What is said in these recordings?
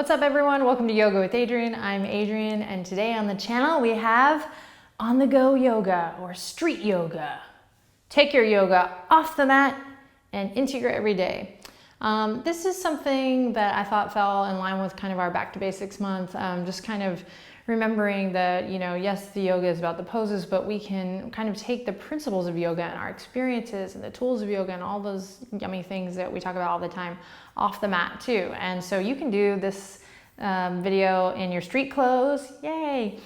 What's up everyone? Welcome to Yoga with Adriene. I'm Adriene, and today on the channel we have on-the-go yoga or street yoga. Take your yoga off the mat and into your everyday. This is something that I thought fell in line with kind of our Back to Basics month, just kind of remembering that, yes, the yoga is about the poses, but we can kind of take the principles of yoga and our experiences and the tools of yoga and all those yummy things that we talk about all the time off the mat too. And so you can do this video in your street clothes, yay!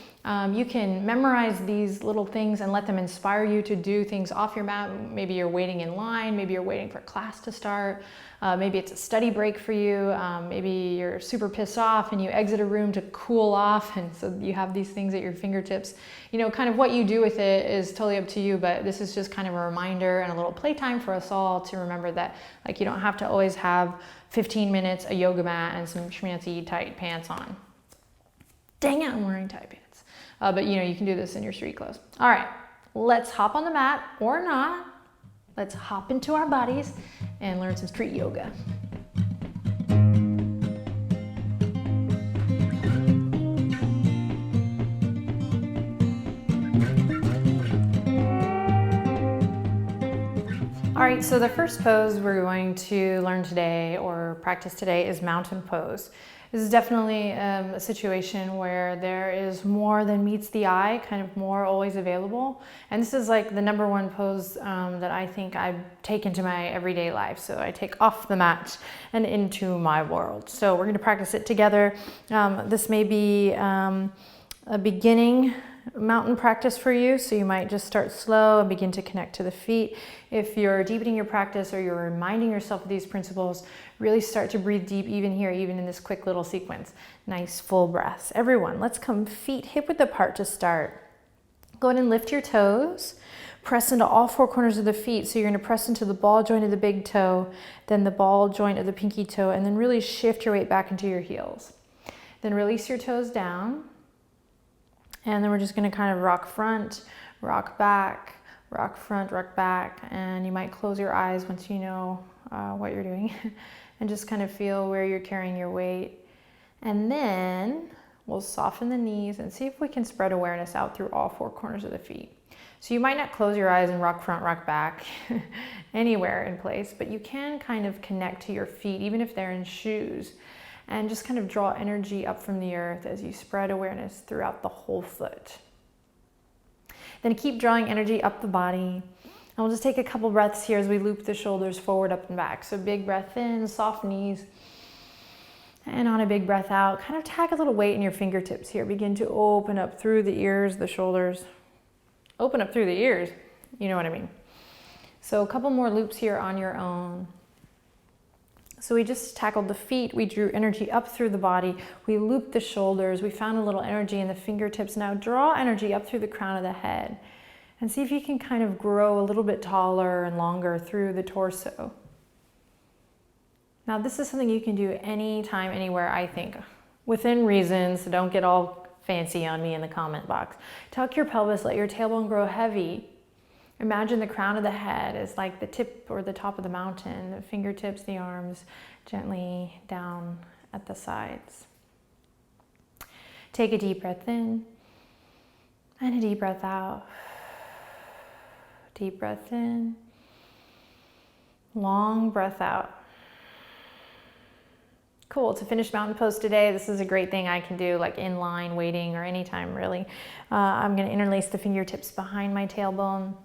You can memorize these little things and let them inspire you to do things off your mat. Maybe you're waiting in line, maybe you're waiting for class to start, maybe it's a study break for you, maybe you're super pissed off and you exit a room to cool off, and so you have these things at your fingertips. Kind of what you do with it is totally up to you, but this is just kind of a reminder and a little playtime for us all to remember that you don't have to always have 15 minutes, a yoga mat, and some schmancy tight pants on. Dang it, I'm wearing tight pants. But you can do this in your street clothes. All right, let's hop on the mat or not. Let's hop into our bodies and learn some street yoga. All right, so the first pose we're going to learn today or practice today is mountain pose. This is definitely a situation where there is more than meets the eye, kind of more always available. And this is like the number one pose that I think I take into my everyday life. So I take off the mat and into my world. So we're gonna practice it together. This may be a beginning mountain practice for you, so you might just start slow and begin to connect to the feet. If you're deepening your practice or you're reminding yourself of these principles, really start to breathe deep even here, even in this quick little sequence. Nice full breaths. Everyone, let's come feet hip width apart to start. Go ahead and lift your toes. Press into all four corners of the feet. So you're going to press into the ball joint of the big toe, then the ball joint of the pinky toe, and then really shift your weight back into your heels. Then release your toes down. And then we're just going to kind of rock front, rock back, rock front, rock back. And you might close your eyes once you know what you're doing and just kind of feel where you're carrying your weight. And then we'll soften the knees and see if we can spread awareness out through all four corners of the feet. So you might not close your eyes and rock front, rock back anywhere in place, but you can kind of connect to your feet, even if they're in shoes. And just kind of draw energy up from the earth as you spread awareness throughout the whole foot. Then keep drawing energy up the body. And we'll just take a couple breaths here as we loop the shoulders forward, up and back. So big breath in, soft knees. And on a big breath out, kind of tag a little weight in your fingertips here. Begin to open up through the ears, the shoulders. Open up through the ears, you know what I mean. So a couple more loops here on your own. So we just tackled the feet, we drew energy up through the body, we looped the shoulders, we found a little energy in the fingertips. Now draw energy up through the crown of the head and see if you can kind of grow a little bit taller and longer through the torso. Now this is something you can do anytime, anywhere, I think, within reason, so don't get all fancy on me in the comment box. Tuck your pelvis, let your tailbone grow heavy. Imagine the crown of the head is like the tip or the top of the mountain, the fingertips, the arms, gently down at the sides. Take a deep breath in and a deep breath out. Deep breath in, long breath out. Cool, to finish mountain pose today, this is a great thing I can do like in line, waiting, or anytime really. I'm gonna interlace the fingertips behind my tailbone.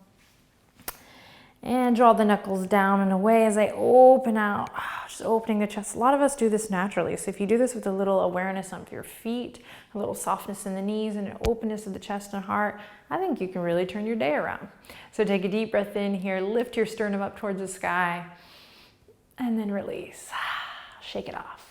And draw the knuckles down and away as I open out, just opening the chest. A lot of us do this naturally. So if you do this with a little awareness onto your feet, a little softness in the knees, and an openness of the chest and heart, I think you can really turn your day around. So take a deep breath in here, lift your sternum up towards the sky, and then release. Shake it off.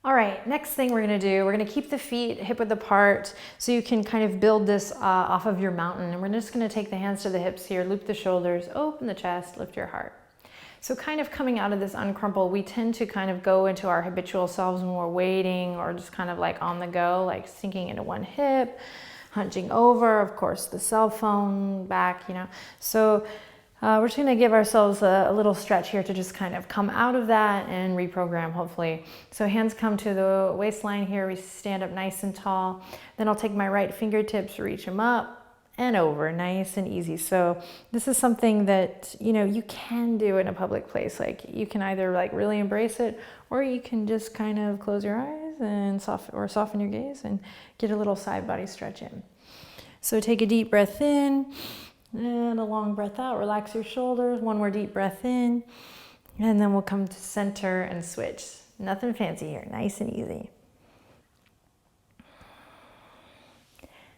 All right, next thing we're gonna do, we're gonna keep the feet hip width apart so you can kind of build this off of your mountain. And we're just gonna take the hands to the hips here, loop the shoulders, open the chest, lift your heart. So kind of coming out of this uncrumple, we tend to kind of go into our habitual selves when we're waiting or just kind of like on the go, like sinking into one hip, hunching over, of course, the cell phone back, So We're just gonna give ourselves a little stretch here to just kind of come out of that and reprogram, hopefully. So hands come to the waistline here. We stand up nice and tall. Then I'll take my right fingertips, reach them up and over, nice and easy. So this is something that, you know, you can do in a public place. Like you can either like really embrace it, or you can just kind of close your eyes and soften your gaze and get a little side body stretch in. So take a deep breath in and a long breath out. Relax your shoulders. One more deep breath in, and then we'll come to center and switch. Nothing fancy here, nice and easy.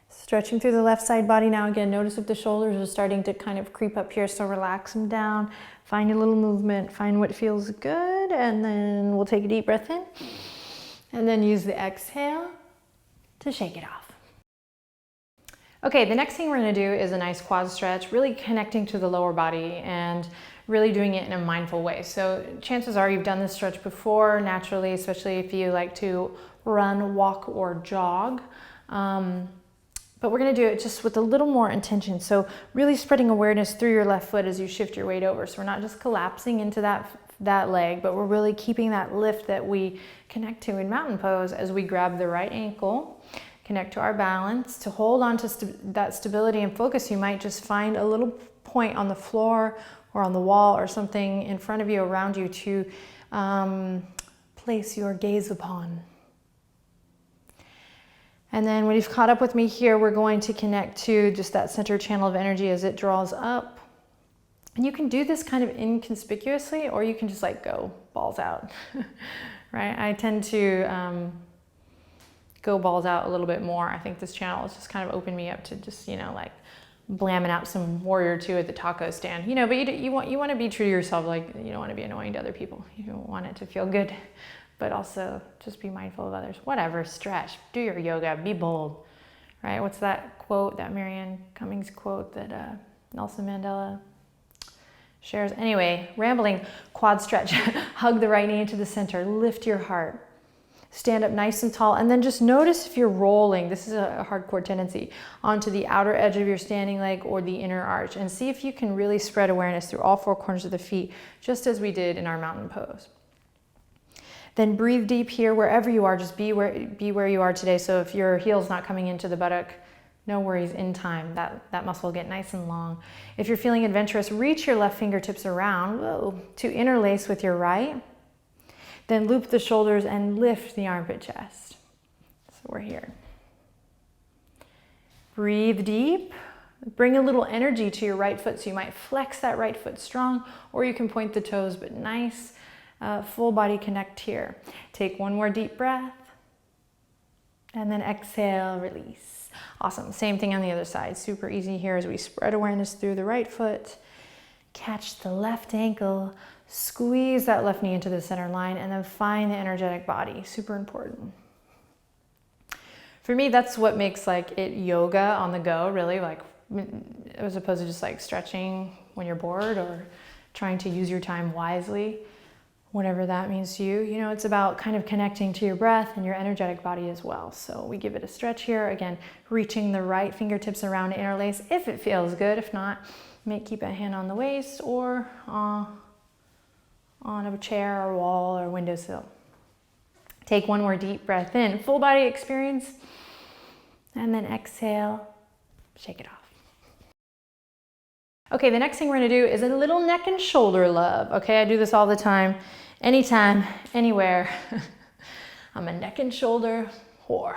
Stretching through the left side body now. Again, notice if the shoulders are starting to kind of creep up here, so relax them down. Find a little movement, find what feels good, and then we'll take a deep breath in, and then use the exhale to shake it off. Okay, the next thing we're gonna do is a nice quad stretch, really connecting to the lower body and really doing it in a mindful way. So chances are you've done this stretch before, naturally, especially if you like to run, walk, or jog. But we're gonna do it just with a little more intention. So really spreading awareness through your left foot as you shift your weight over. So we're not just collapsing into that leg, but we're really keeping that lift that we connect to in mountain pose as we grab the right ankle, connect to our balance. To hold on to that stability and focus, you might just find a little point on the floor or on the wall or something in front of you, around you, to place your gaze upon. And then when you've caught up with me here, we're going to connect to just that center channel of energy as it draws up. And you can do this kind of inconspicuously, or you can just like go balls out, right? I tend to go balls out a little bit more. I think this channel has just kind of opened me up to just, you know, like blamming out some Warrior 2 at the taco stand, you know, but you want to be true to yourself. Like, you don't want to be annoying to other people. You want it to feel good, but also just be mindful of others. Whatever, stretch, do your yoga, be bold, right? What's that quote, that Marianne Cummings quote that Nelson Mandela shares? Anyway, rambling, quad stretch. Hug the right knee into the center, lift your heart. Stand up nice and tall, and then just notice if you're rolling, this is a hardcore tendency, onto the outer edge of your standing leg or the inner arch, and see if you can really spread awareness through all four corners of the feet, just as we did in our mountain pose. Then breathe deep here, wherever you are. Just be where you are today. So if your heel's not coming into the buttock, no worries, in time. That muscle will get nice and long. If you're feeling adventurous, reach your left fingertips around, to interlace with your right. Then loop the shoulders and lift the armpit chest. So we're here. Breathe deep. Bring a little energy to your right foot. So you might flex that right foot strong, or you can point the toes, but nice. Full body connect here. Take one more deep breath, and then exhale, release. Awesome, same thing on the other side. Super easy here as we spread awareness through the right foot, catch the left ankle, squeeze that left knee into the center line, and then find the energetic body. Super important. For me, that's what makes like it yoga on the go, really, like as opposed to just like stretching when you're bored or trying to use your time wisely. Whatever that means to you. You know, it's about kind of connecting to your breath and your energetic body as well. So we give it a stretch here. Again, reaching the right fingertips around to interlace if it feels good. If not, keep a hand on the waist or on a chair or wall or windowsill. Take one more deep breath in, full body experience, and then exhale, shake it off. Okay, the next thing we're gonna do is a little neck and shoulder love. Okay, I do this all the time, anytime, anywhere. I'm a neck and shoulder whore.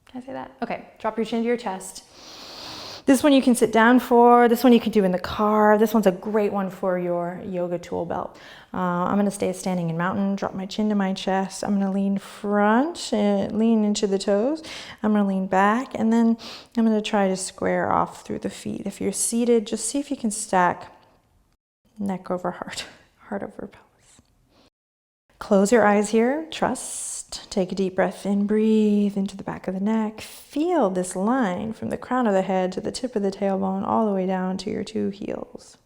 Can I say that? Okay, drop your chin to your chest. This one you can sit down for. This one you can do in the car. This one's a great one for your yoga tool belt. I'm gonna stay standing in mountain, drop my chin to my chest. I'm gonna lean front, lean into the toes. I'm gonna lean back, and then I'm gonna try to square off through the feet. If you're seated, just see if you can stack neck over heart, heart over pelvis. Close your eyes here, trust. Take a deep breath in, breathe into the back of the neck. Feel this line from the crown of the head to the tip of the tailbone, all the way down to your two heels.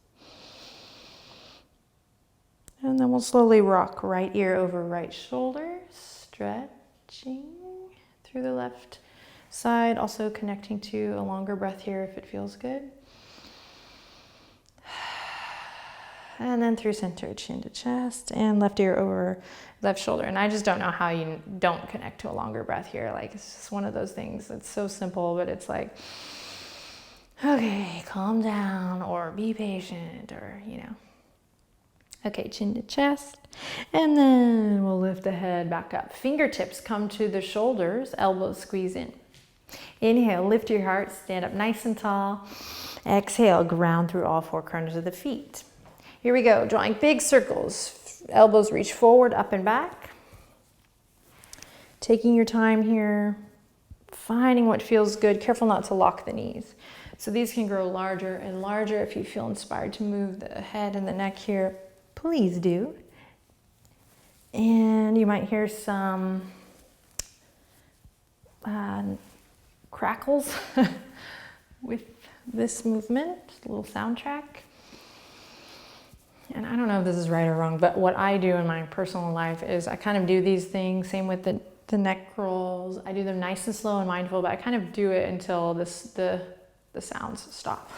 And then we'll slowly rock right ear over right shoulder, stretching through the left side, also connecting to a longer breath here if it feels good. And then through center, chin to chest, and left ear over left shoulder. And I just don't know how you don't connect to a longer breath here. Like, it's just one of those things. It's so simple, but it's like, okay, calm down, or be patient, or, you know. Okay, chin to chest. And then we'll lift the head back up. Fingertips come to the shoulders, elbows squeeze in. Inhale, lift your heart, stand up nice and tall. Exhale, ground through all four corners of the feet. Here we go, drawing big circles. Elbows reach forward, up and back. Taking your time here, finding what feels good. Careful not to lock the knees. So these can grow larger and larger. If you feel inspired to move the head and the neck here, please do. And you might hear some crackles with this movement, a little soundtrack. And I don't know if this is right or wrong, but what I do in my personal life is I kind of do these things, same with the neck rolls. I do them nice and slow and mindful, but I kind of do it until the sounds stop.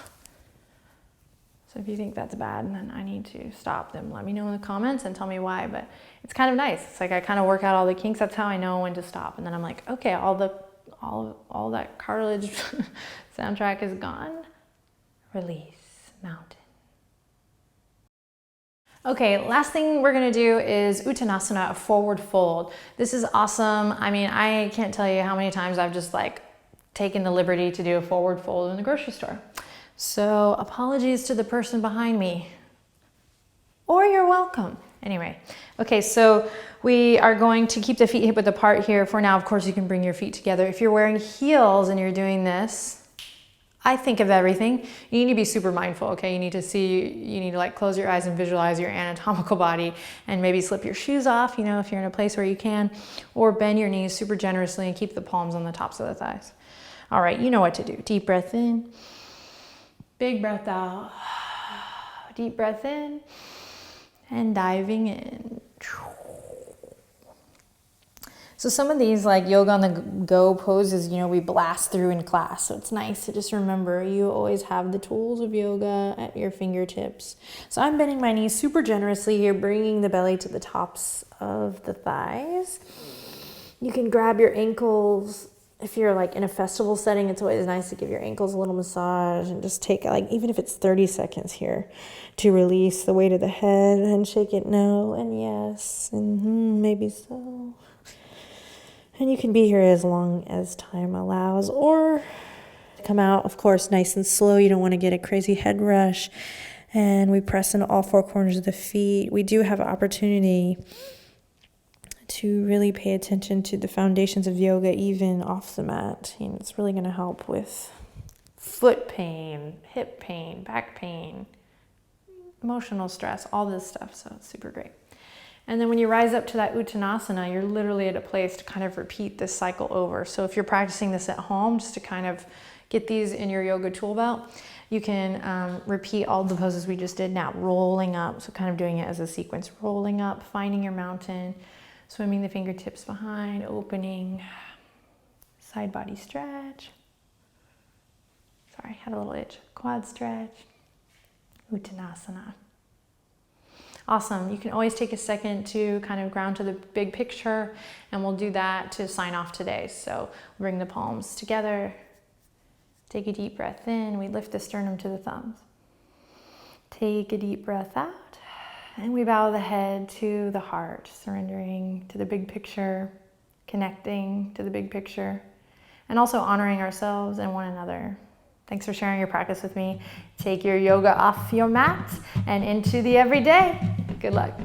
So if you think that's bad, then I need to stop them. Let me know in the comments and tell me why, but it's kind of nice. It's like I kind of work out all the kinks. That's how I know when to stop. And then I'm like, okay, all that cartilage soundtrack is gone. Release, mountain. Okay, last thing we're gonna do is Uttanasana, a forward fold. This is awesome. I mean, I can't tell you how many times I've just like taken the liberty to do a forward fold in the grocery store. So apologies to the person behind me, or you're welcome. Anyway, okay, so we are going to keep the feet hip width apart here for now. Of course, you can bring your feet together. If you're wearing heels and you're doing this, I think of everything. You need to be super mindful, okay? You need to like close your eyes and visualize your anatomical body and maybe slip your shoes off, you know, if you're in a place where you can, or bend your knees super generously and keep the palms on the tops of the thighs. All right, you know what to do. Deep breath in, big breath out, deep breath in, and diving in. So some of these like yoga on the go poses, you know, we blast through in class. So it's nice to just remember you always have the tools of yoga at your fingertips. So I'm bending my knees super generously here, bringing the belly to the tops of the thighs. You can grab your ankles. If you're like in a festival setting, it's always nice to give your ankles a little massage and just take like, even if it's 30 seconds here to release the weight of the head and shake it no and yes and maybe so. And you can be here as long as time allows, or come out, of course, nice and slow. You don't want to get a crazy head rush. And we press into all four corners of the feet. We do have an opportunity to really pay attention to the foundations of yoga, even off the mat. You know, it's really going to help with foot pain, hip pain, back pain, emotional stress, all this stuff. So it's super great. And then when you rise up to that Uttanasana, you're literally at a place to kind of repeat this cycle over. So if you're practicing this at home, just to kind of get these in your yoga tool belt, you can repeat all the poses we just did now, rolling up. So kind of doing it as a sequence, rolling up, finding your mountain, swimming the fingertips behind, opening, side body stretch. Sorry, had a little itch. Quad stretch, Uttanasana. Awesome. You can always take a second to kind of ground to the big picture, and we'll do that to sign off today. So bring the palms together, take a deep breath in. We lift the sternum to the thumbs. Take a deep breath out, and we bow the head to the heart, surrendering to the big picture, connecting to the big picture, and also honoring ourselves and one another. Thanks for sharing your practice with me. Take your yoga off your mat and into the everyday. Good luck.